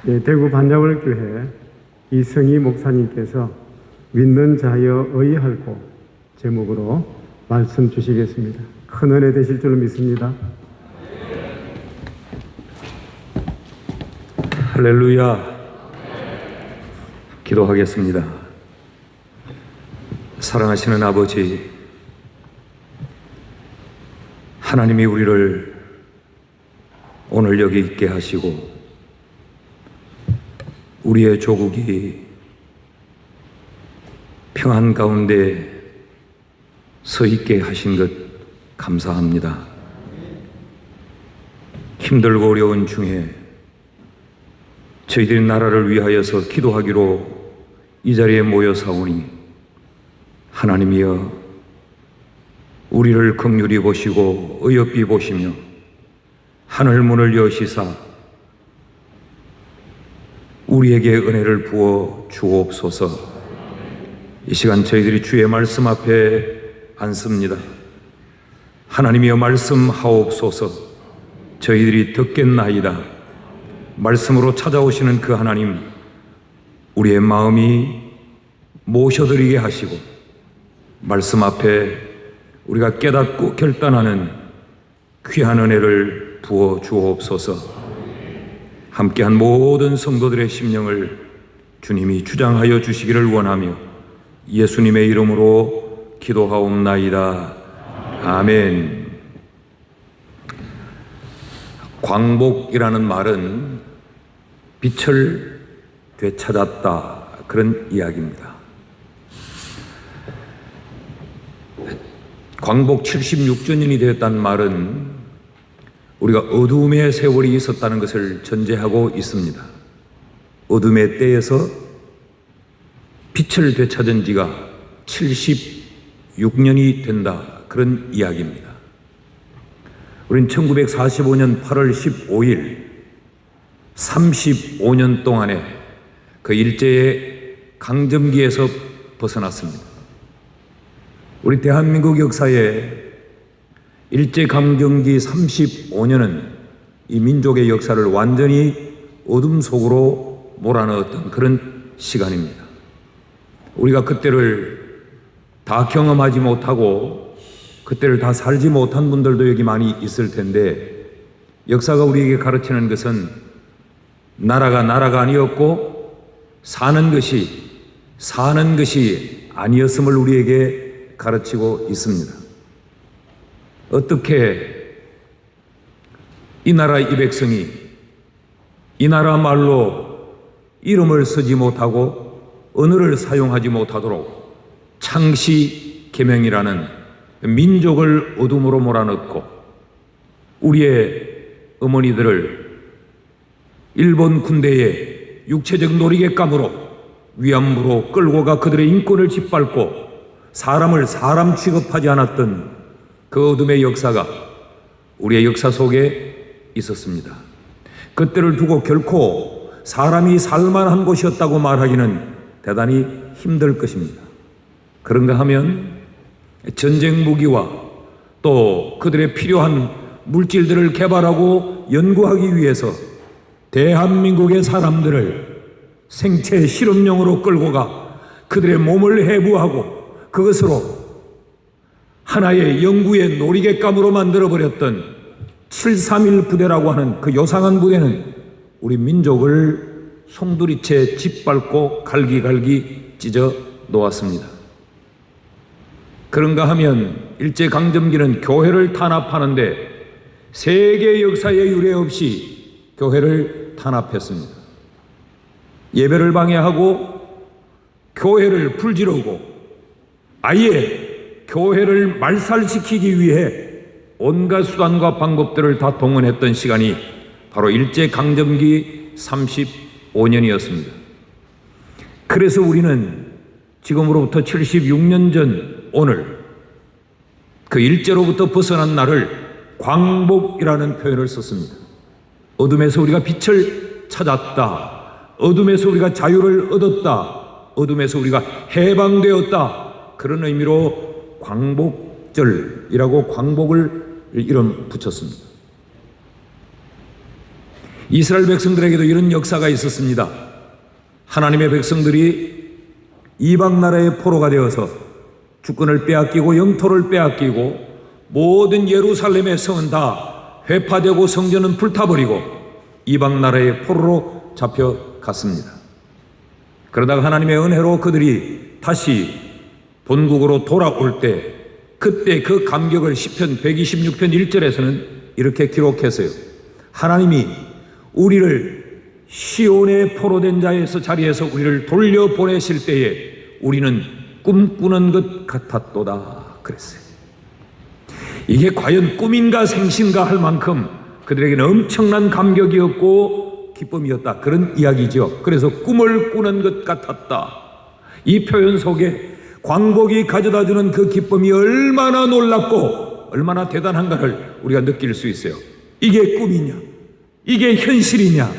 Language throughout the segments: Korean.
대구 반야월교회 이성희 목사님께서 믿는 자여 의할고 제목으로 말씀 주시겠습니다. 큰 은혜 되실 줄로 믿습니다. 할렐루야. 기도하겠습니다. 사랑하시는 아버지, 하나님이 우리를 오늘 여기 있게 하시고 우리의 조국이 평안 가운데 서 있게 하신 것 감사합니다. 힘들고 어려운 중에 저희들이 나라를 위하여서 기도하기로 이 자리에 모여 사오니 하나님이여 우리를 긍휼히 보시고 의협히 보시며 하늘 문을 여시사 우리에게 은혜를 부어 주옵소서. 이 시간 저희들이 주의 말씀 앞에 앉습니다. 하나님이여 말씀하옵소서. 저희들이 듣겠나이다. 말씀으로 찾아오시는 그 하나님, 우리의 마음이 모셔드리게 하시고 말씀 앞에 우리가 깨닫고 결단하는 귀한 은혜를 부어 주옵소서. 함께한 모든 성도들의 심령을 주님이 주장하여 주시기를 원하며 예수님의 이름으로 기도하옵나이다. 아멘. 광복이라는 말은 빛을 되찾았다, 그런 이야기입니다. 광복 76주년이 되었다는 말은 우리가 어둠의 세월이 있었다는 것을 전제하고 있습니다. 어둠의 때에서 빛을 되찾은 지가 76년이 된다, 그런 이야기입니다. 우린 1945년 8월 15일 35년 동안의 그 일제의 강점기에서 벗어났습니다. 우리 대한민국 역사에 일제 강점기 35년은 이 민족의 역사를 완전히 어둠 속으로 몰아넣었던 그런 시간입니다. 우리가 그때를 다 경험하지 못하고 그때를 다 살지 못한 분들도 여기 많이 있을 텐데, 역사가 우리에게 가르치는 것은 나라가 아니었고 사는 것이 아니었음을 우리에게 가르치고 있습니다. 어떻게 이 나라 이 백성이 이 나라 말로 이름을 쓰지 못하고 언어를 사용하지 못하도록 창시 계명이라는 민족을 어둠으로 몰아넣고 우리의 어머니들을 일본 군대의 육체적 놀이객감으로 위안부로 끌고 가 그들의 인권을 짓밟고 사람을 사람 취급하지 않았던 그 어둠의 역사가 우리의 역사 속에 있었습니다. 그때를 두고 결코 사람이 살만한 곳이었다고 말하기는 대단히 힘들 것입니다. 그런가 하면 전쟁 무기와 또 그들의 필요한 물질들을 개발하고 연구하기 위해서 대한민국의 사람들을 생체 실험용으로 끌고 가 그들의 몸을 해부하고 그것으로 하나의 연구의 놀이객감으로 만들어버렸던 731 부대라고 하는 그 요상한 부대는 우리 민족을 송두리째 짓밟고 갈기갈기 찢어 놓았습니다. 그런가 하면 일제강점기는 교회를 탄압하는데 세계 역사의 유례 없이 교회를 탄압했습니다. 예배를 방해하고 교회를 불지르고 아예 교회를 말살시키기 위해 온갖 수단과 방법들을 다 동원했던 시간이 바로 일제강점기 35년이었습니다. 그래서 우리는 지금으로부터 76년 전 오늘 그 일제로부터 벗어난 날을 광복이라는 표현을 썼습니다. 어둠에서 우리가 빛을 찾았다. 어둠에서 우리가 자유를 얻었다. 어둠에서 우리가 해방되었다. 그런 의미로 광복절이라고 광복을 이름 붙였습니다. 이스라엘 백성들에게도 이런 역사가 있었습니다. 하나님의 백성들이 이방 나라의 포로가 되어서 주권을 빼앗기고 영토를 빼앗기고 모든 예루살렘의 성은 다 회파되고 성전은 불타버리고 이방 나라의 포로로 잡혀갔습니다. 그러다가 하나님의 은혜로 그들이 다시 본국으로 돌아올 때 그때 그 감격을 시편 126편 1절에서는 이렇게 기록했어요. 하나님이 우리를 시온의 포로된 자리에서 우리를 돌려보내실 때에 우리는 꿈꾸는 것 같았도다 그랬어요. 이게 과연 꿈인가 생신가 할 만큼 그들에게는 엄청난 감격이었고 기쁨이었다, 그런 이야기죠. 그래서 꿈을 꾸는 것 같았다. 이 표현 속에 광복이 가져다주는 그 기쁨이 얼마나 놀랍고 얼마나 대단한가를 우리가 느낄 수 있어요. 이게 꿈이냐, 이게 현실이냐,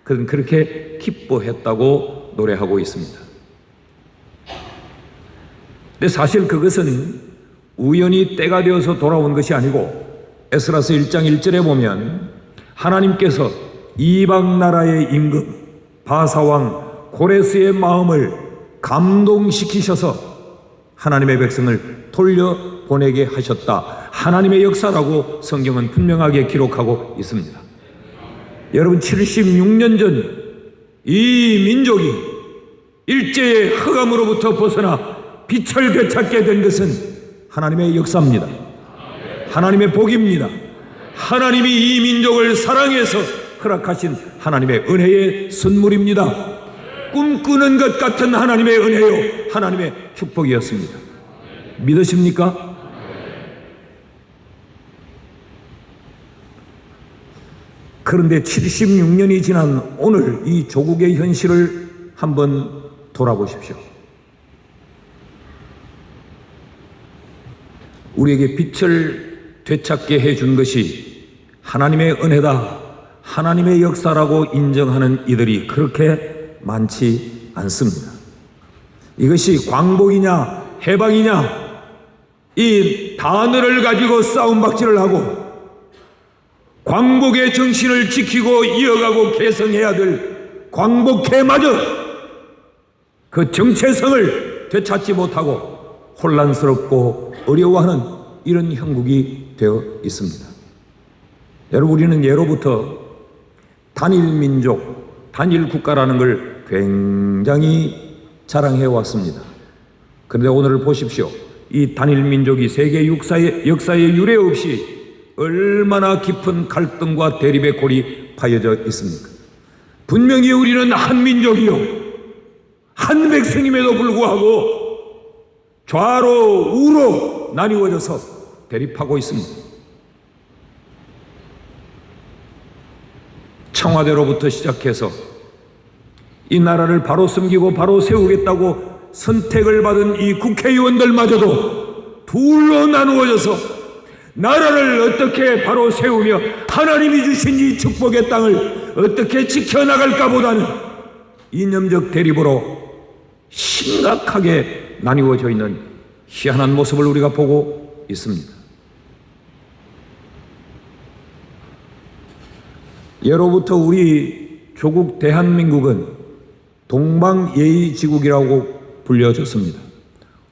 그는 그렇게 기뻐했다고 노래하고 있습니다. 근데 사실 그것은 우연히 때가 되어서 돌아온 것이 아니고 에스라서 1장 1절에 보면 하나님께서 이방 나라의 임금 바사왕 고레스의 마음을 감동시키셔서 하나님의 백성을 돌려보내게 하셨다, 하나님의 역사라고 성경은 분명하게 기록하고 있습니다. 여러분, 76년 전 이 민족이 일제의 흑암으로부터 벗어나 빛을 되찾게 된 것은 하나님의 역사입니다. 하나님의 복입니다. 하나님이 이 민족을 사랑해서 허락하신 하나님의 은혜의 선물입니다. 꿈꾸는 것 같은 하나님의 은혜요, 하나님의 축복이었습니다. 믿으십니까? 그런데 76년이 지난 오늘 이 조국의 현실을 한번 돌아보십시오. 우리에게 빛을 되찾게 해준 것이 하나님의 은혜다, 하나님의 역사라고 인정하는 이들이 그렇게 많지 않습니다. 이것이 광복이냐 해방이냐 이 단어를 가지고 싸움박질을 하고 광복의 정신을 지키고 이어가고 개성해야 될 광복회마저 그 정체성을 되찾지 못하고 혼란스럽고 어려워하는 이런 형국이 되어 있습니다. 여러분, 우리는 예로부터 단일민족, 단일국가라는 걸 굉장히 자랑해 왔습니다. 그런데 오늘 보십시오. 이 단일민족이 세계 역사에 유례 없이 얼마나 깊은 갈등과 대립의 골이 파여져 있습니까? 분명히 우리는 한 민족이요, 한 백성임에도 불구하고 좌로 우로 나뉘어져서 대립하고 있습니다. 청와대로부터 시작해서 이 나라를 바로 섬기고 바로 세우겠다고 선택을 받은 이 국회의원들마저도 둘로 나누어져서 나라를 어떻게 바로 세우며 하나님이 주신 이 축복의 땅을 어떻게 지켜나갈까 보다는 이념적 대립으로 심각하게 나뉘어져 있는 희한한 모습을 우리가 보고 있습니다. 예로부터 우리 조국 대한민국은 동방예의지국이라고 불려졌습니다.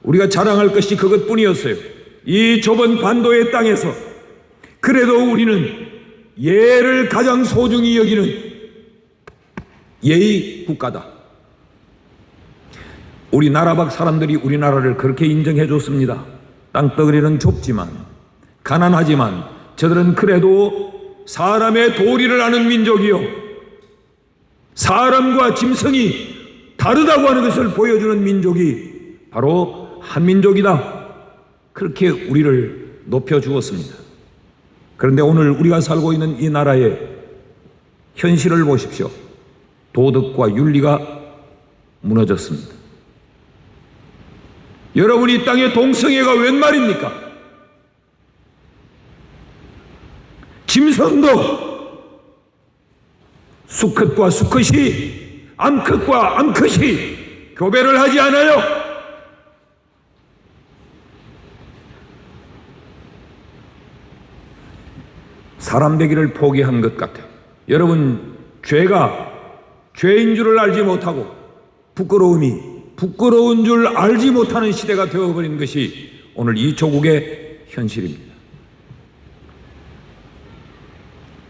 우리가 자랑할 것이 그것뿐이었어요. 이 좁은 반도의 땅에서 그래도 우리는 예를 가장 소중히 여기는 예의 국가다. 우리 나라 밖 사람들이 우리나라를 그렇게 인정해 줬습니다. 땅덩어리는 좁지만 가난하지만 저들은 그래도 사람의 도리를 아는 민족이요, 사람과 짐승이 다르다고 하는 것을 보여주는 민족이 바로 한민족이다. 그렇게 우리를 높여주었습니다. 그런데 오늘 우리가 살고 있는 이 나라의 현실을 보십시오. 도덕과 윤리가 무너졌습니다. 여러분, 이 땅의 동성애가 웬 말입니까? 짐승도 수컷과 수컷이, 암컷과 암컷이 교배를 하지 않아요? 사람 되기를 포기한 것 같아요. 여러분, 죄가 죄인 줄을 알지 못하고 부끄러운 줄 알지 못하는 시대가 되어버린 것이 오늘 이 조국의 현실입니다.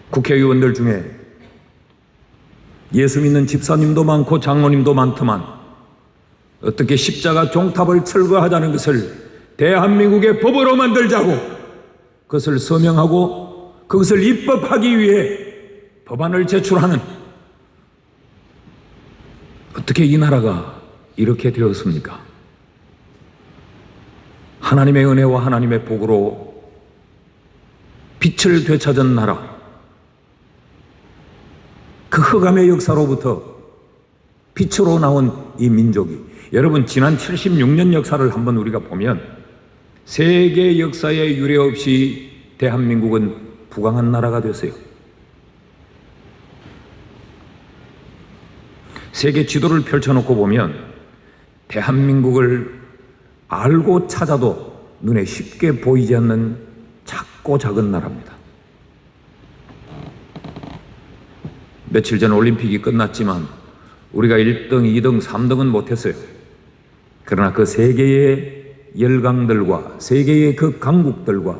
국회의원들 중에 예수 믿는 집사님도 많고 장로님도 많더만 어떻게 십자가 종탑을 철거하자는 것을 대한민국의 법으로 만들자고 그것을 서명하고 그것을 입법하기 위해 법안을 제출하는, 어떻게 이 나라가 이렇게 되었습니까? 하나님의 은혜와 하나님의 복으로 빛을 되찾은 나라, 그 흑암의 역사로부터 빛으로 나온 이 민족이, 여러분 지난 76년 역사를 한번 우리가 보면 세계 역사에 유례 없이 대한민국은 부강한 나라가 됐어요. 세계 지도를 펼쳐놓고 보면 대한민국을 알고 찾아도 눈에 쉽게 보이지 않는 작고 작은 나라입니다. 며칠 전 올림픽이 끝났지만 우리가 1등, 2등, 3등은 못했어요. 그러나 그 세계의 열강들과 세계의 그 강국들과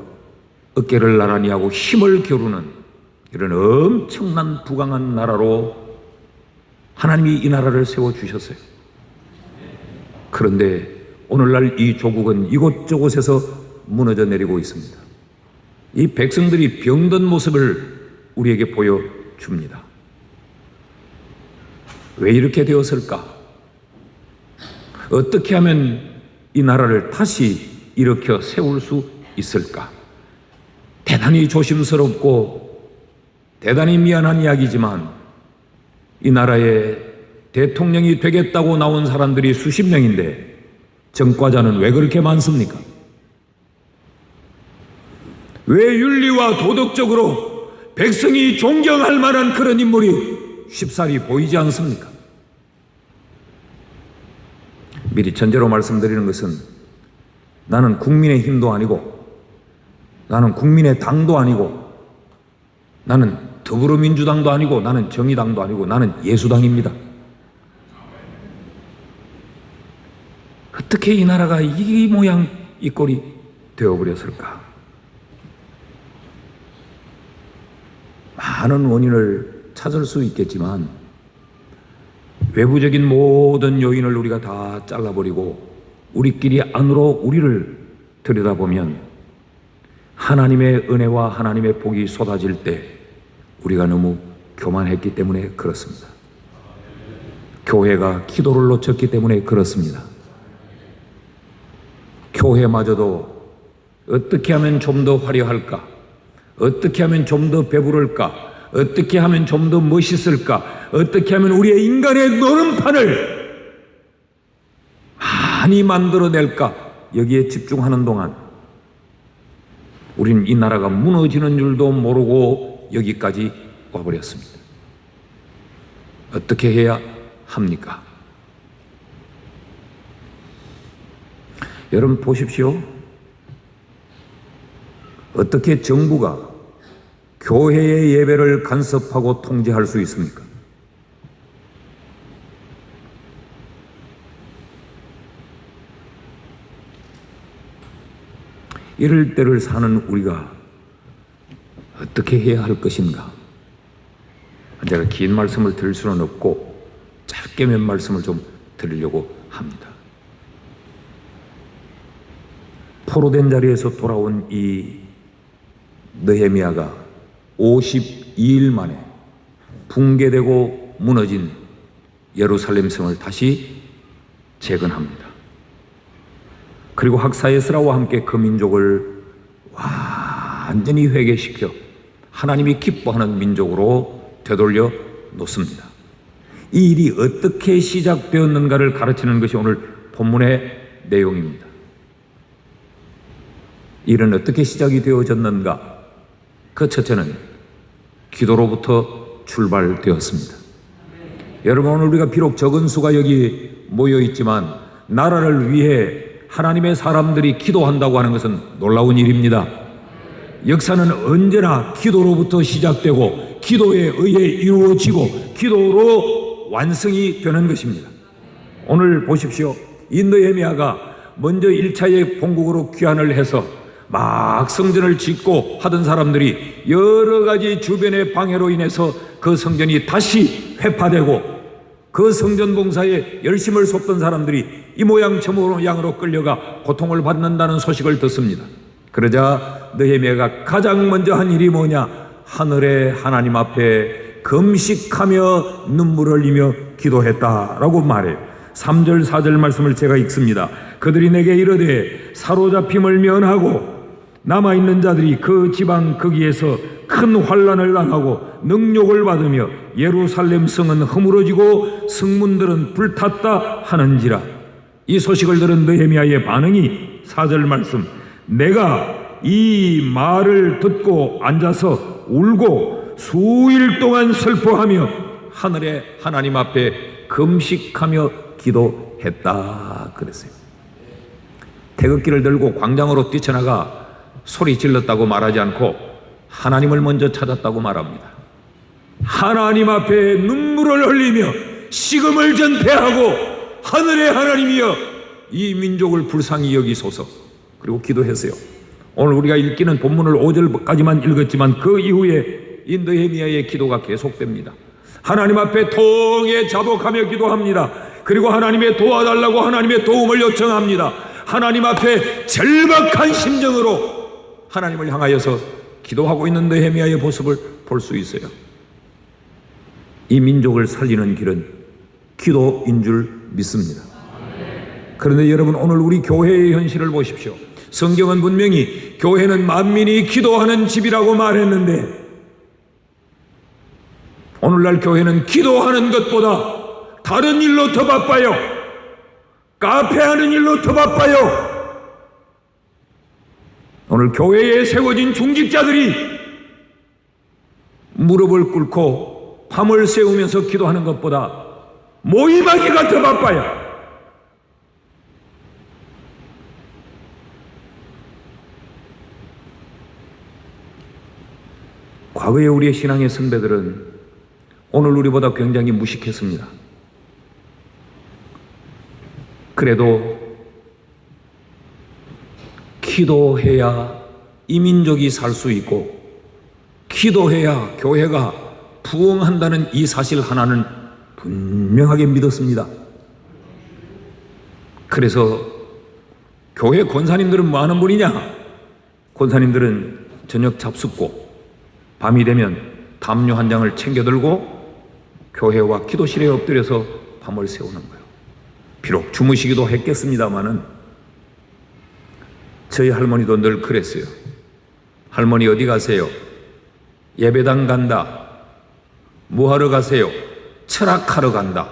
어깨를 나란히 하고 힘을 겨루는 이런 엄청난 부강한 나라로 하나님이 이 나라를 세워주셨어요. 그런데 오늘날 이 조국은 이곳저곳에서 무너져 내리고 있습니다. 이 백성들이 병든 모습을 우리에게 보여줍니다. 왜 이렇게 되었을까? 어떻게 하면 이 나라를 다시 일으켜 세울 수 있을까? 대단히 조심스럽고 대단히 미안한 이야기지만 이 나라에 대통령이 되겠다고 나온 사람들이 수십 명인데 정과자는 왜 그렇게 많습니까? 왜 윤리와 도덕적으로 백성이 존경할 만한 그런 인물이 쉽사리 보이지 않습니까? 미리 전제로 말씀드리는 것은 나는 국민의힘도 아니고 나는 국민의당도 아니고 나는 더불어민주당도 아니고 나는 정의당도 아니고 나는 예수당입니다. 어떻게 이 나라가 이 모양 이 꼴이 되어버렸을까? 많은 원인을 찾을 수 있겠지만 외부적인 모든 요인을 우리가 다 잘라버리고 우리끼리 안으로 우리를 들여다보면 하나님의 은혜와 하나님의 복이 쏟아질 때 우리가 너무 교만했기 때문에 그렇습니다. 교회가 기도를 놓쳤기 때문에 그렇습니다. 교회마저도 어떻게 하면 좀 더 화려할까? 어떻게 하면 좀 더 배부를까? 어떻게 하면 좀 더 멋있을까? 어떻게 하면 우리의 인간의 노름판을 많이 만들어낼까? 여기에 집중하는 동안 우리는 이 나라가 무너지는 줄도 모르고 여기까지 와버렸습니다. 어떻게 해야 합니까? 여러분 보십시오. 어떻게 정부가 교회의 예배를 간섭하고 통제할 수 있습니까? 이럴 때를 사는 우리가 어떻게 해야 할 것인가? 제가 긴 말씀을 드릴 수는 없고 짧게 몇 말씀을 좀 드리려고 합니다. 포로된 자리에서 돌아온 이 느헤미야가 52일 만에 붕괴되고 무너진 예루살렘 성을 다시 재건합니다. 그리고 학사 에스라와 함께 그 민족을 완전히 회개시켜 하나님이 기뻐하는 민족으로 되돌려 놓습니다. 이 일이 어떻게 시작되었는가를 가르치는 것이 오늘 본문의 내용입니다. 일은 어떻게 시작이 되어졌는가? 그 첫째는 기도로부터 출발되었습니다. 여러분, 오늘 우리가 비록 적은 수가 여기 모여 있지만 나라를 위해 하나님의 사람들이 기도한다고 하는 것은 놀라운 일입니다. 역사는 언제나 기도로부터 시작되고 기도에 의해 이루어지고 기도로 완성이 되는 것입니다. 오늘 보십시오. 이 느헤미야가 먼저 1차의 본국으로 귀환을 해서 막 성전을 짓고 하던 사람들이 여러 가지 주변의 방해로 인해서 그 성전이 다시 회파되고 그 성전 봉사에 열심을 쏟던 사람들이 이 모양 저 모양으로 끌려가 고통을 받는다는 소식을 듣습니다. 그러자 느헤미야가 가장 먼저 한 일이 뭐냐? 하늘의 하나님 앞에 금식하며 눈물을 흘리며 기도했다라고 말해요. 3절 4절 말씀을 제가 읽습니다. 그들이 내게 이르되 사로잡힘을 면하고 남아있는 자들이 그 지방 거기에서 큰 환난을 당하고 능욕을 받으며 예루살렘 성은 허물어지고 성문들은 불탔다 하는지라. 이 소식을 들은 느헤미야의 반응이 4절 말씀, 내가 이 말을 듣고 앉아서 울고 수일 동안 슬퍼하며 하늘의 하나님 앞에 금식하며 기도했다 그랬어요. 태극기를 들고 광장으로 뛰쳐나가 소리 질렀다고 말하지 않고 하나님을 먼저 찾았다고 말합니다. 하나님 앞에 눈물을 흘리며 식음을 전폐하고 하늘의 하나님이여 이 민족을 불쌍히 여기소서. 그리고 기도했어요. 오늘 우리가 읽기는 본문을 5절까지만 읽었지만 그 이후에 이 느헤미야의 기도가 계속됩니다. 하나님 앞에 통에 자복하며 기도합니다. 그리고 하나님의 도와달라고 하나님의 도움을 요청합니다. 하나님 앞에 절박한 심정으로 하나님을 향하여서 기도하고 있는 느헤미야의 모습을 볼 수 있어요. 이 민족을 살리는 길은 기도인 줄 믿습니다. 그런데 여러분, 오늘 우리 교회의 현실을 보십시오. 성경은 분명히 교회는 만민이 기도하는 집이라고 말했는데 오늘날 교회는 기도하는 것보다 다른 일로 더 바빠요. 카페하는 일로 더 바빠요. 오늘 교회에 세워진 중직자들이 무릎을 꿇고 밤을 새우면서 기도하는 것보다 모임하기가 더 바빠요. 과거에 우리의 신앙의 선배들은 오늘 우리보다 굉장히 무식했습니다. 그래도 기도해야 이 민족이 살 수 있고 기도해야 교회가 부흥한다는 이 사실 하나는 분명하게 믿었습니다. 그래서 교회 권사님들은 뭐 하는 분이냐? 권사님들은 저녁 잡숫고 밤이 되면 담요 한 장을 챙겨 들고 교회와 기도실에 엎드려서 밤을 새우는 거예요. 비록 주무시기도 했겠습니다마는 저희 할머니도 늘 그랬어요. 할머니 어디 가세요? 예배당 간다. 뭐 하러 가세요? 철학하러 간다.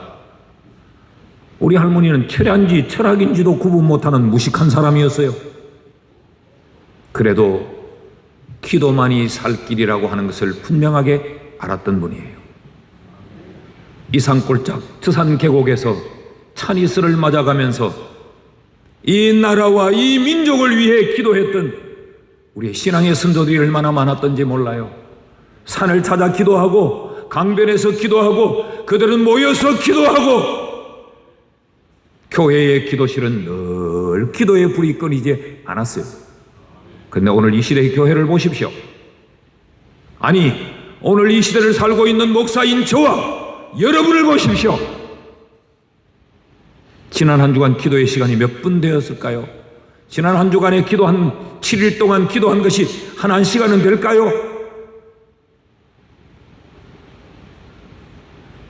우리 할머니는 철학인지 철학인지도 구분 못하는 무식한 사람이었어요. 그래도 기도만이 살 길이라고 하는 것을 분명하게 알았던 분이에요. 이 산골짝 저 산 계곡에서 찬이슬을 맞아가면서 이 나라와 이 민족을 위해 기도했던 우리의 신앙의 선조들이 얼마나 많았던지 몰라요. 산을 찾아 기도하고 강변에서 기도하고 그들은 모여서 기도하고 교회의 기도실은 늘 기도의 불이 꺼지지 않았어요. 그런데 오늘 이 시대의 교회를 보십시오. 아니, 오늘 이 시대를 살고 있는 목사인 저와 여러분을 보십시오. 지난 한 주간 기도의 시간이 몇 분 되었을까요? 지난 한 주간에 기도한 7일 동안 기도한 것이 한 시간은 될까요?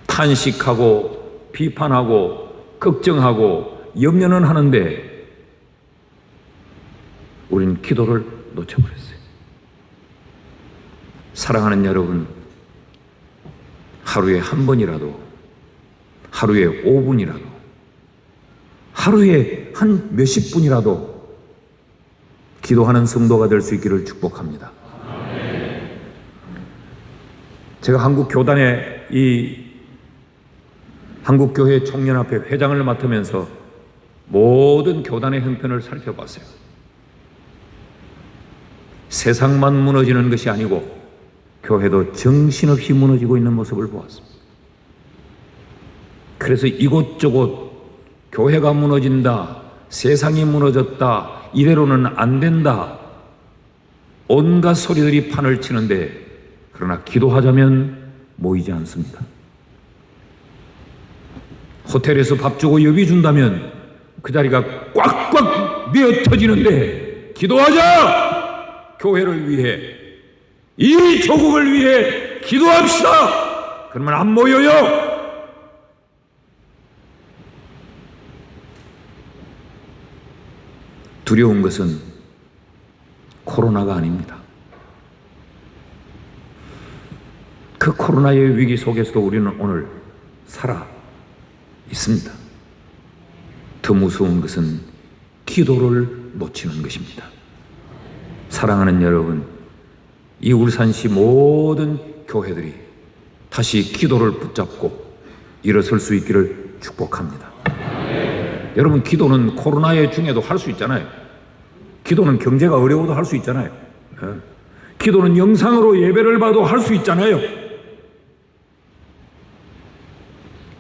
탄식하고 비판하고 걱정하고 염려는 하는데 우린 기도를 놓쳐버렸어요. 사랑하는 여러분, 하루에 한 번이라도, 하루에 5분이라도, 하루에 한 몇십 분이라도 기도하는 성도가 될 수 있기를 축복합니다. 제가 한국 교단의 이 한국교회 총연합회 회장을 맡으면서 모든 교단의 형편을 살펴봤어요. 세상만 무너지는 것이 아니고 교회도 정신없이 무너지고 있는 모습을 보았습니다. 그래서 이곳저곳 교회가 무너진다, 세상이 무너졌다, 이대로는 안 된다, 온갖 소리들이 판을 치는데, 그러나 기도하자면 모이지 않습니다. 호텔에서 밥 주고 여비 준다면 그 자리가 꽉꽉 메어 터지는데, 기도하자! 교회를 위해, 이 조국을 위해 기도합시다! 그러면 안 모여요. 두려운 것은 코로나가 아닙니다. 그 코로나의 위기 속에서도 우리는 오늘 살아 있습니다. 더 무서운 것은 기도를 놓치는 것입니다. 사랑하는 여러분, 이 울산시 모든 교회들이 다시 기도를 붙잡고 일어설 수 있기를 축복합니다. 여러분, 기도는 코로나의 중에도 할 수 있잖아요. 기도는 경제가 어려워도 할 수 있잖아요. 기도는 영상으로 예배를 봐도 할 수 있잖아요.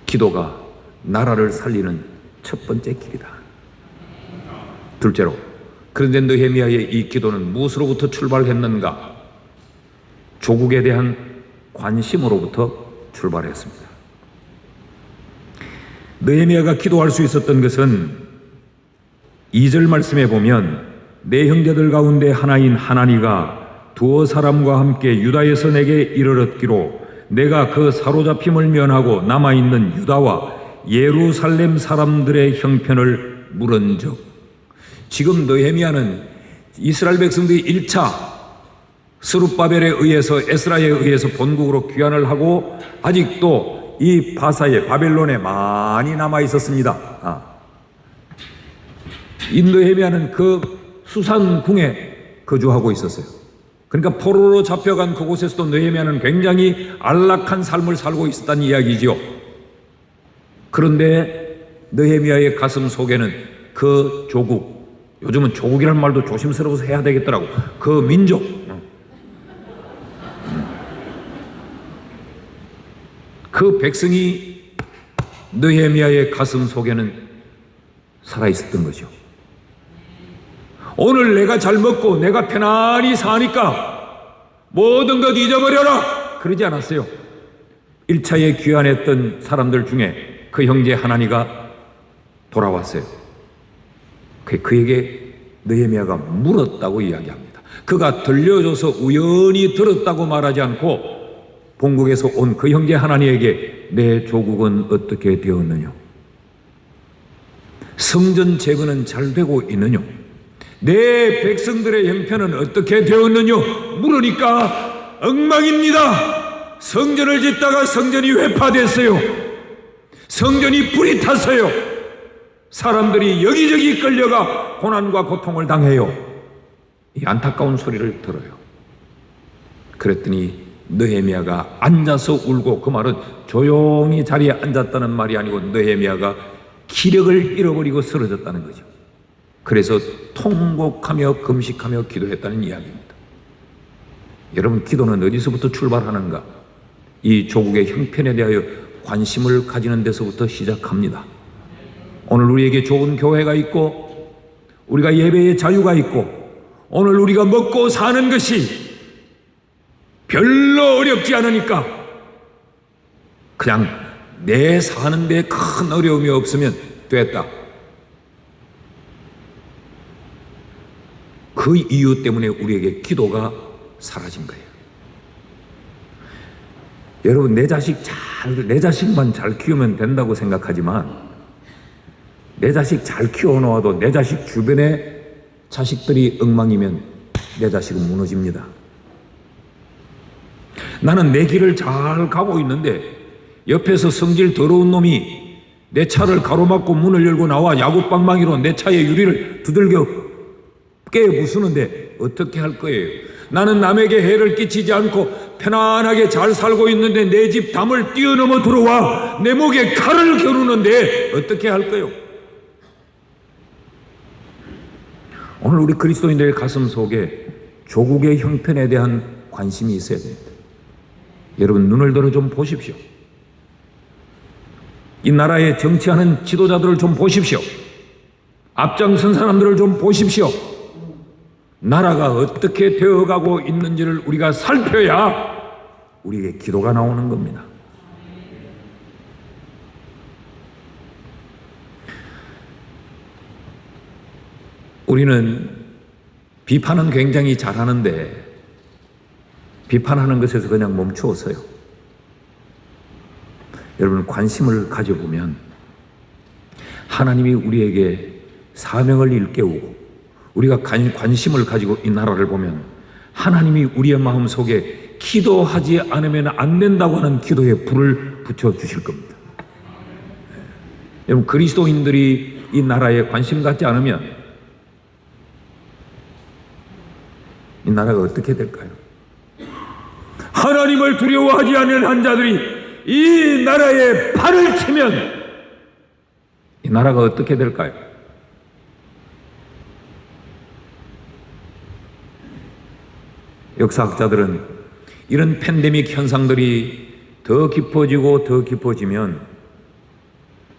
기도가 나라를 살리는 첫 번째 길이다. 둘째로, 그런데 느헤미야의 이 기도는 무엇으로부터 출발했는가? 조국에 대한 관심으로부터 출발했습니다. 느헤미야가 기도할 수 있었던 것은 2절 말씀에 보면, 내 형제들 가운데 하나인 하나니가 두어 사람과 함께 유다에서 내게 이르렀기로 내가 그 사로잡힘을 면하고 남아있는 유다와 예루살렘 사람들의 형편을 물은즉. 지금 느헤미야는 이스라엘 백성들이 1차 스룹바벨에 의해서, 에스라에 의해서 본국으로 귀환을 하고 아직도 이 바사에, 바벨론에 많이 남아 있었습니다. 이 느헤미야는 그 수산궁에 거주하고 있었어요. 그러니까 포로로 잡혀간 그곳에서도 느헤미야는 굉장히 안락한 삶을 살고 있었다는 이야기지요. 그런데 느헤미야의 가슴 속에는 그 조국, 요즘은 조국이라는 말도 조심스러워서 해야 되겠더라고, 그 민족, 그 백성이 느헤미야의 가슴 속에는 살아있었던 거죠. 오늘 내가 잘 먹고 내가 편안히 사니까 모든 것 잊어버려라, 그러지 않았어요. 1차에 귀환했던 사람들 중에 그 형제 하나니가 돌아왔어요. 그에게 느헤미야가 물었다고 이야기합니다. 그가 들려줘서 우연히 들었다고 말하지 않고 본국에서 온 그 형제 하나니에게 내 조국은 어떻게 되었느냐, 성전 재건은 잘 되고 있느냐, 내 백성들의 형편은 어떻게 되었느냐 물으니까 엉망입니다. 성전을 짓다가 성전이 회파됐어요. 성전이 불이 탔어요. 사람들이 여기저기 끌려가 고난과 고통을 당해요. 이 안타까운 소리를 들어요. 그랬더니 느헤미야가 앉아서 울고, 그 말은 조용히 자리에 앉았다는 말이 아니고 느헤미야가 기력을 잃어버리고 쓰러졌다는 거죠. 그래서 통곡하며 금식하며 기도했다는 이야기입니다. 여러분, 기도는 어디서부터 출발하는가? 이 조국의 형편에 대하여 관심을 가지는 데서부터 시작합니다. 오늘 우리에게 좋은 교회가 있고 우리가 예배의 자유가 있고 오늘 우리가 먹고 사는 것이 별로 어렵지 않으니까 그냥 내 사는 데 큰 어려움이 없으면 됐다. 그 이유 때문에 우리에게 기도가 사라진 거예요. 여러분, 내 자식만 잘 키우면 된다고 생각하지만 내 자식 잘 키워놓아도 내 자식 주변에 자식들이 엉망이면 내 자식은 무너집니다. 나는 내 길을 잘 가고 있는데 옆에서 성질 더러운 놈이 내 차를 가로막고 문을 열고 나와 야구방망이로 내 차의 유리를 두들겨 깨부수는데 어떻게 할 거예요? 나는 남에게 해를 끼치지 않고 편안하게 잘 살고 있는데 내 집 담을 뛰어넘어 들어와 내 목에 칼을 겨누는데 어떻게 할까요? 오늘 우리 그리스도인들의 가슴 속에 조국의 형편에 대한 관심이 있어야 됩니다. 여러분 눈을 들어 좀 보십시오. 이 나라에 정치하는 지도자들을 좀 보십시오. 앞장선 사람들을 좀 보십시오. 나라가 어떻게 되어가고 있는지를 우리가 살펴야 우리에게 기도가 나오는 겁니다. 우리는 비판은 굉장히 잘하는데 비판하는 것에서 그냥 멈추었어요. 여러분 관심을 가져보면 하나님이 우리에게 사명을 일깨우고 우리가 관심을 가지고 이 나라를 보면 하나님이 우리의 마음속에 기도하지 않으면 안 된다고 하는 기도에 불을 붙여주실 겁니다. 여러분 그리스도인들이 이 나라에 관심 갖지 않으면 이 나라가 어떻게 될까요? 하나님을 두려워하지 않는 한 자들이 이 나라에 발을 치면 이 나라가 어떻게 될까요? 역사학자들은 이런 팬데믹 현상들이 더 깊어지고 더 깊어지면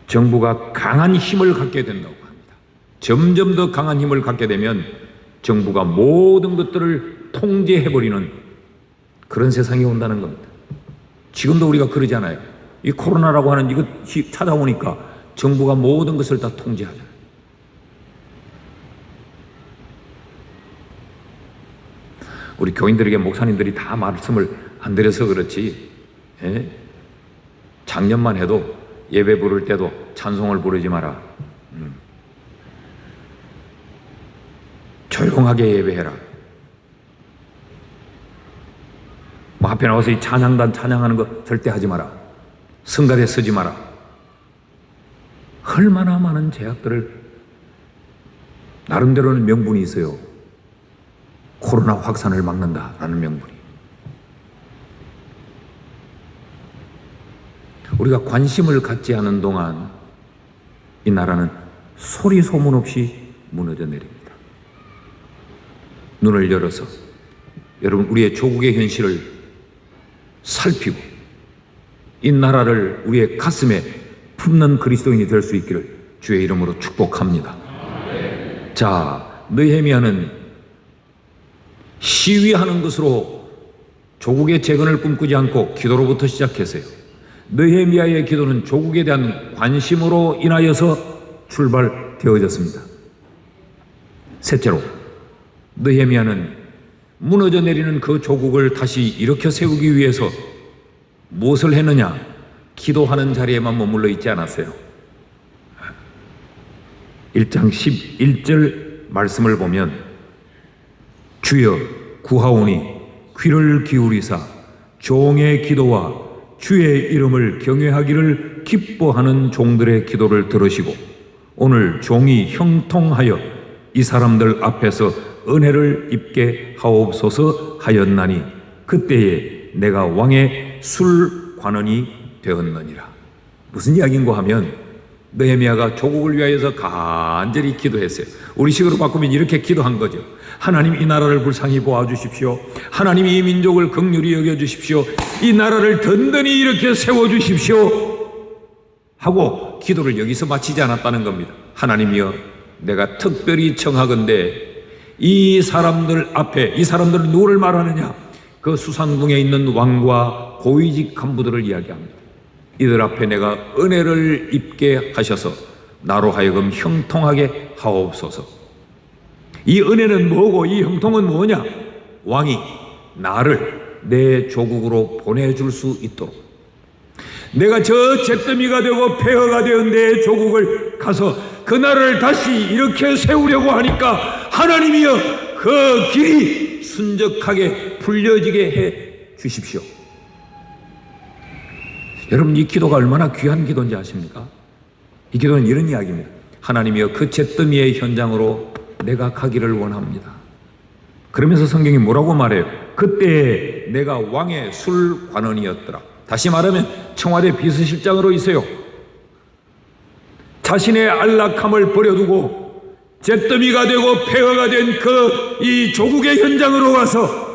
정부가 강한 힘을 갖게 된다고 합니다. 점점 더 강한 힘을 갖게 되면 정부가 모든 것들을 통제해버리는 그런 세상이 온다는 겁니다. 지금도 우리가 그러잖아요. 이 코로나라고 하는 이것이 찾아오니까 정부가 모든 것을 다 통제하잖아요. 우리 교인들에게 목사님들이 다 말씀을 안 드려서 그렇지, 작년만 해도 예배 부를 때도 찬송을 부르지 마라. 조용하게 예배해라. 뭐 앞에 나와서 이 찬양단 찬양하는 거 절대 하지 마라. 성가대 쓰지 마라. 얼마나 많은 제약들을 나름대로는 명분이 있어요. 코로나 확산을 막는다라는 명분이. 우리가 관심을 갖지 않은 동안 이 나라는 소리 소문 없이 무너져 내립니다. 눈을 열어서 여러분 우리의 조국의 현실을 살피고 이 나라를 우리의 가슴에 품는 그리스도인이 될 수 있기를 주의 이름으로 축복합니다. 자, 느헤미야는 시위하는 것으로 조국의 재건을 꿈꾸지 않고 기도로부터 시작했어요. 느헤미야의 기도는 조국에 대한 관심으로 인하여서 출발되어졌습니다. 셋째로 느헤미야는 무너져 내리는 그 조국을 다시 일으켜 세우기 위해서 무엇을 했느냐? 기도하는 자리에만 머물러 있지 않았어요. 1장 11절 말씀을 보면 주여 구하오니 귀를 기울이사 종의 기도와 주의 이름을 경외하기를 기뻐하는 종들의 기도를 들으시고 오늘 종이 형통하여 이 사람들 앞에서 은혜를 입게 하옵소서 하였나니 그때에 내가 왕의 술관원이 되었느니라. 무슨 이야기인가 하면 느헤미야가 조국을 위하여서 간절히 기도했어요. 우리식으로 바꾸면 이렇게 기도한 거죠. 하나님 이 나라를 불쌍히 보아주십시오. 하나님 이 민족을 긍휼히 여겨주십시오. 이 나라를 든든히 이렇게 세워주십시오 하고 기도를 여기서 마치지 않았다는 겁니다. 하나님이여 내가 특별히 청하건대 이 사람들 앞에, 이 사람들은 누구를 말하느냐? 그 수산궁에 있는 왕과 고위직 간부들을 이야기합니다. 이들 앞에 내가 은혜를 입게 하셔서 나로 하여금 형통하게 하옵소서. 이 은혜는 뭐고 이 형통은 뭐냐? 왕이 나를 내 조국으로 보내줄 수 있도록 내가 저 잿더미가 되고 폐허가 되은 내 조국을 가서 그 나라를 다시 이렇게 세우려고 하니까 하나님이여 그 길이 순적하게 풀려지게 해 주십시오. 여러분 이 기도가 얼마나 귀한 기도인지 아십니까? 이 기도는 이런 이야기입니다. 하나님이여 그 잿더미의 현장으로 내가 가기를 원합니다. 그러면서 성경이 뭐라고 말해요? 그때 내가 왕의 술관원이었더라. 다시 말하면 청와대 비서실장으로 있어요. 자신의 안락함을 버려두고 잿더미가 되고 폐허가 된 그 이 조국의 현장으로 가서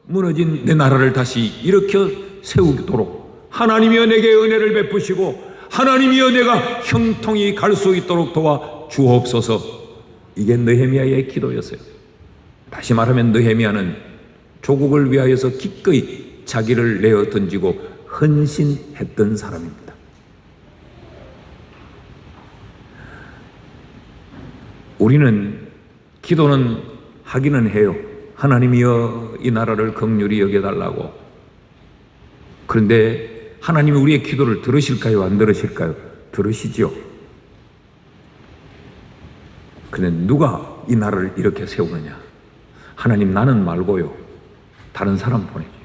무너진 내 나라를 다시 일으켜 세우도록 하나님이여 내게 은혜를 베푸시고 하나님이여 내가 형통히 갈 수 있도록 도와 주옵소서. 이게 느헤미야의 기도였어요. 다시 말하면 느헤미야는 조국을 위하여서 기꺼이 자기를 내어 던지고 헌신했던 사람입니다. 우리는 기도는 하기는 해요. 하나님이여 이 나라를 긍휼히 여겨달라고. 그런데 하나님이 우리의 기도를 들으실까요? 안 들으실까요? 들으시죠. 그런데 누가 이 나라를 이렇게 세우느냐? 하나님, 나는 말고요, 다른 사람 보내주십시오.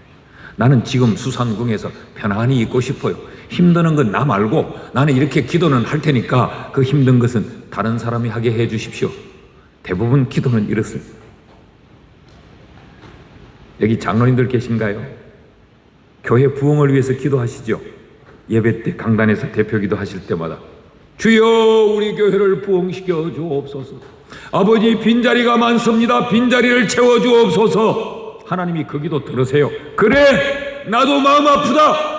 나는 지금 수산궁에서 편안히 있고 싶어요. 힘드는 건 나 말고 나는 이렇게 기도는 할 테니까 그 힘든 것은 다른 사람이 하게 해 주십시오. 대부분 기도는 이렇습니다. 여기 장로님들 계신가요? 교회 부흥을 위해서 기도하시죠. 예배 때 강단에서 대표 기도하실 때마다 주여 우리 교회를 부흥시켜 주옵소서. 아버지 빈자리가 많습니다. 빈자리를 채워 주옵소서. 하나님이 그 기도 들으세요. 그래 나도 마음 아프다.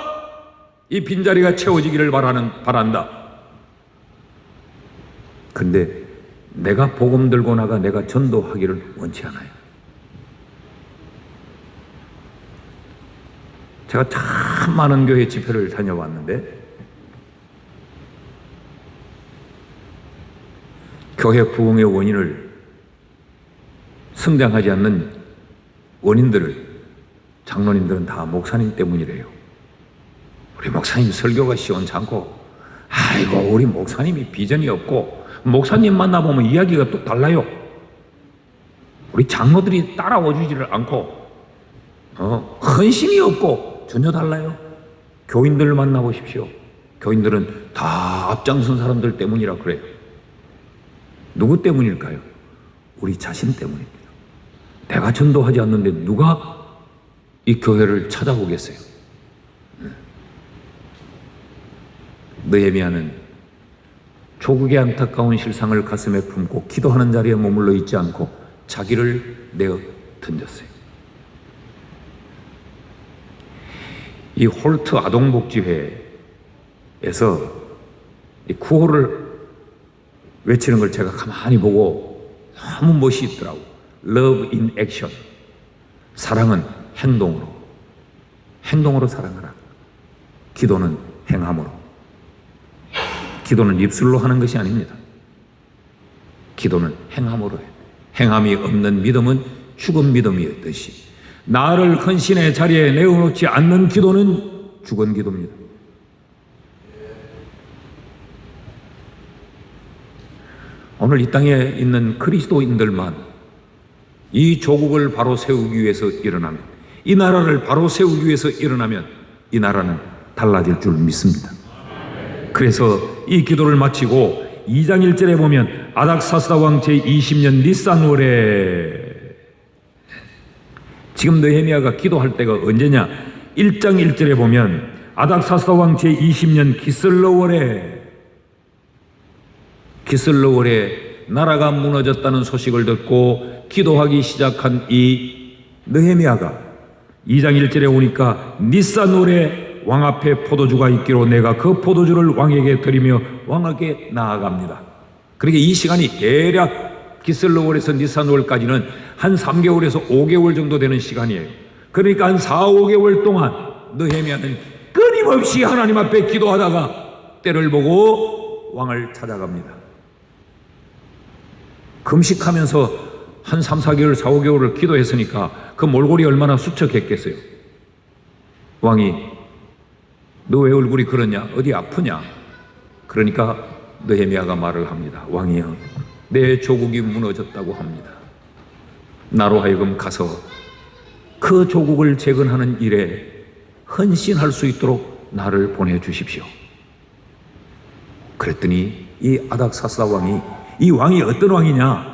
이 빈자리가 채워지기를 바란다. 근데 내가 복음 들고 나가 내가 전도하기를 원치 않아요. 제가 참 많은 교회 집회를 다녀왔는데 교회 부흥의 원인을 성장하지 않는 원인들을 장로님들은 다 목사님 때문이래요. 우리 목사님 설교가 시원찮고, 아이고 우리 목사님이 비전이 없고, 목사님 만나보면 이야기가 또 달라요. 우리 장로들이 따라와 주지를 않고 헌신이 없고 전혀 달라요. 교인들을 만나보십시오. 교인들은 다 앞장선 사람들 때문이라 그래요. 누구 때문일까요? 우리 자신 때문입니다. 내가 전도하지 않는데 누가 이 교회를 찾아오겠어요? 느헤미야는 조국의 안타까운 실상을 가슴에 품고 기도하는 자리에 머물러 있지 않고 자기를 내어 던졌어요. 이 홀트 아동복지회에서 이 구호를 외치는 걸 제가 가만히 보고 너무 멋있더라고요. Love in action. 사랑은 행동으로 사랑하라. 기도는 행함으로. 기도는 입술로 하는 것이 아닙니다. 기도는 행함으로 해요. 행함이 없는 믿음은 죽은 믿음이었듯이 나를 헌신의 자리에 내어놓지 않는 기도는 죽은 기도입니다. 오늘 이 땅에 있는 그리스도인들만 이 조국을 바로 세우기 위해서 일어나면, 이 나라를 바로 세우기 위해서 일어나면 이 나라는 달라질 줄 믿습니다. 그래서 이 기도를 마치고 2장 1절에 보면 아닥사스다 왕 제20년 니산월에, 지금 느헤미야가 기도할 때가 언제냐? 1장 1절에 보면 아닥사스다 왕 제20년 기슬러월에 나라가 무너졌다는 소식을 듣고 기도하기 시작한 이 느헤미야가 2장 1절에 오니까 니산월에 왕 앞에 포도주가 있기로 내가 그 포도주를 왕에게 드리며 왕에게 나아갑니다. 그러니까 이 시간이 대략 기슬러월에서 니산월까지는 한 3개월에서 5개월 정도 되는 시간이에요. 그러니까 한 4, 5개월 동안 느헤미야는 끊임없이 하나님 앞에 기도하다가 때를 보고 왕을 찾아갑니다. 금식하면서 한 3, 4개월, 4, 5개월을 기도했으니까 그 몰골이 얼마나 수척했겠어요. 왕이 너 왜 얼굴이 그러냐? 어디 아프냐? 그러니까 느헤미야가 말을 합니다. 왕이여, 내 조국이 무너졌다고 합니다. 나로 하여금 가서 그 조국을 재건하는 일에 헌신할 수 있도록 나를 보내주십시오. 그랬더니 이 아닥사스다 왕이, 이 왕이 어떤 왕이냐?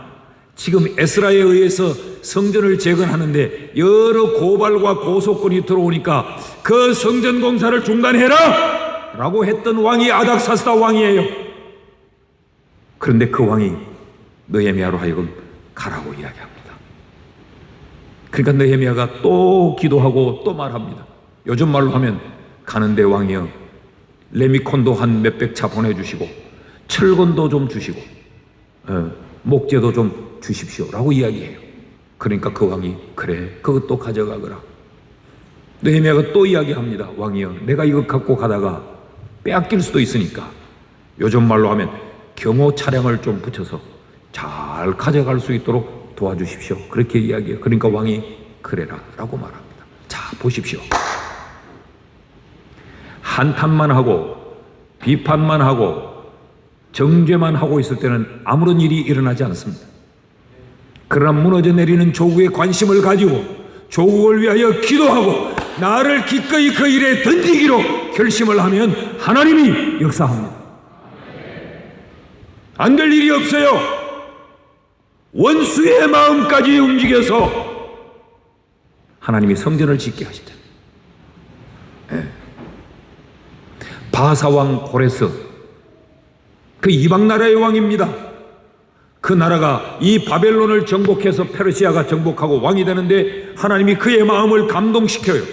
지금 에스라에 의해서 성전을 재건하는데 여러 고발과 고소권이 들어오니까 그 성전 공사를 중단해라! 라고 했던 왕이 아닥사스다 왕이에요. 그런데 그 왕이 느헤미야로 하여금 가라고 이야기합니다. 그러니까 느헤미야가 또 기도하고 또 말합니다. 요즘 말로 하면 가는데 왕이여 레미콘도 한 몇백 차 보내주시고 철근도 좀 주시고 목재도 좀 주십시오 라고 이야기해요. 그러니까 그 왕이 그래 그것도 가져가거라. 느헤미야가 또 이야기합니다. 왕이여 내가 이거 갖고 가다가 빼앗길 수도 있으니까 요즘 말로 하면 경호 차량을 좀 붙여서 잘 가져갈 수 있도록 도와주십시오. 그렇게 이야기해요. 그러니까 왕이 그래라 라고 말합니다. 자 보십시오. 한탄만 하고 비판만 하고 정죄만 하고 있을 때는 아무런 일이 일어나지 않습니다. 그러나 무너져 내리는 조국에 관심을 가지고 조국을 위하여 기도하고 나를 기꺼이 그 일에 던지기로 결심을 하면 하나님이 역사합니다. 안 될 일이 없어요. 원수의 마음까지 움직여서 하나님이 성전을 짓게 하시죠. 바사왕 고레스 그 이방 나라의 왕입니다. 그 나라가 이 바벨론을 정복해서 페르시아가 정복하고 왕이 되는데 하나님이 그의 마음을 감동시켜요.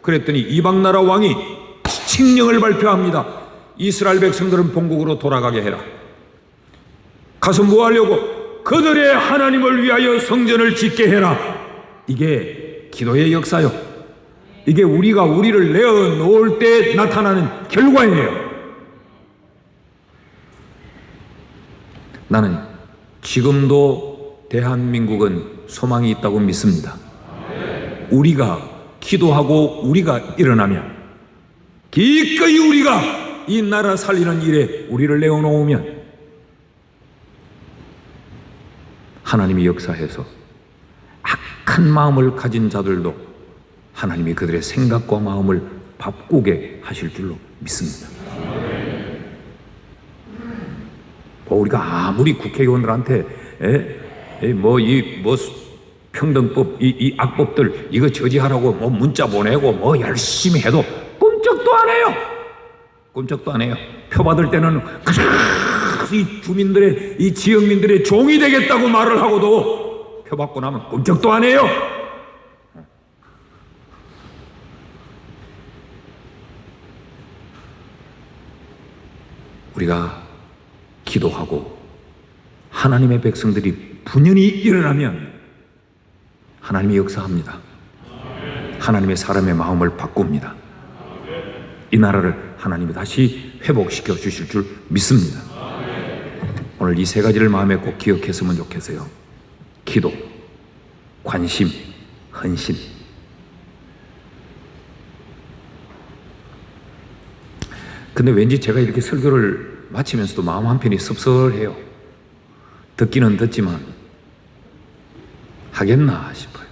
그랬더니 이방 나라 왕이 칙령을 발표합니다. 이스라엘 백성들은 본국으로 돌아가게 해라. 가서 뭐 하려고? 그들의 하나님을 위하여 성전을 짓게 해라. 이게 기도의 역사요. 이게 우리가 우리를 내어 놓을 때 나타나는 결과예요. 나는 지금도 대한민국은 소망이 있다고 믿습니다. 우리가 기도하고 우리가 일어나면 기꺼이 우리가 이 나라 살리는 일에 우리를 내어놓으면 하나님이 역사해서 악한 마음을 가진 자들도 하나님이 그들의 생각과 마음을 바꾸게 하실 줄로 믿습니다. 우리가 아무리 국회의원들한테 평등법 이 악법들 이거 저지하라고 뭐 문자 보내고 뭐 열심히 해도 꿈쩍도 안 해요. 꿈쩍도 안 해요. 표 받을 때는 이 주민들의 이 지역민들의 종이 되겠다고 말을 하고도 표 받고 나면 꿈쩍도 안 해요. 우리가 기도하고 하나님의 백성들이 분연히 일어나면 하나님이 역사합니다. 하나님의 사람의 마음을 바꿉니다. 이 나라를 하나님이 다시 회복시켜 주실 줄 믿습니다. 오늘 이 세 가지를 마음에 꼭 기억했으면 좋겠어요. 기도, 관심, 헌신. 근데 왠지 제가 이렇게 설교를 마치면서도 마음 한편이 섭섭해요. 듣기는 듣지만 하겠나 싶어요.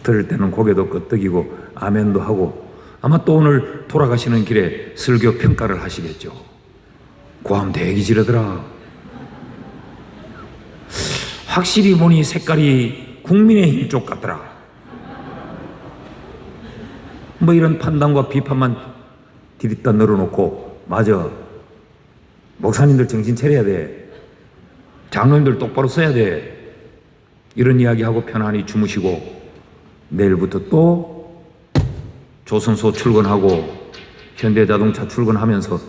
들을 때는 고개도 끄덕이고 아멘도 하고 아마 또 오늘 돌아가시는 길에 설교 평가를 하시겠죠. 고함 대기 지르더라. 확실히 보니 색깔이 국민의힘 쪽 같더라. 뭐 이런 판단과 비판만 디립다 늘어놓고 맞아. 목사님들 정신 차려야 돼. 장로님들 똑바로 써야 돼. 이런 이야기하고 편안히 주무시고 내일부터 또 조선소 출근하고 현대자동차 출근하면서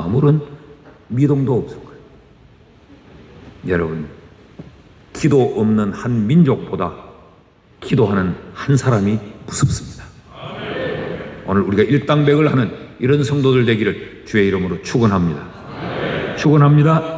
아무런 미동도 없을 거예요. 여러분, 기도 없는 한 민족보다 기도하는 한 사람이 무섭습니다. 오늘 우리가 일당백을 하는 이런 성도들 되기를 주의 이름으로 축원합니다. 축원합니다.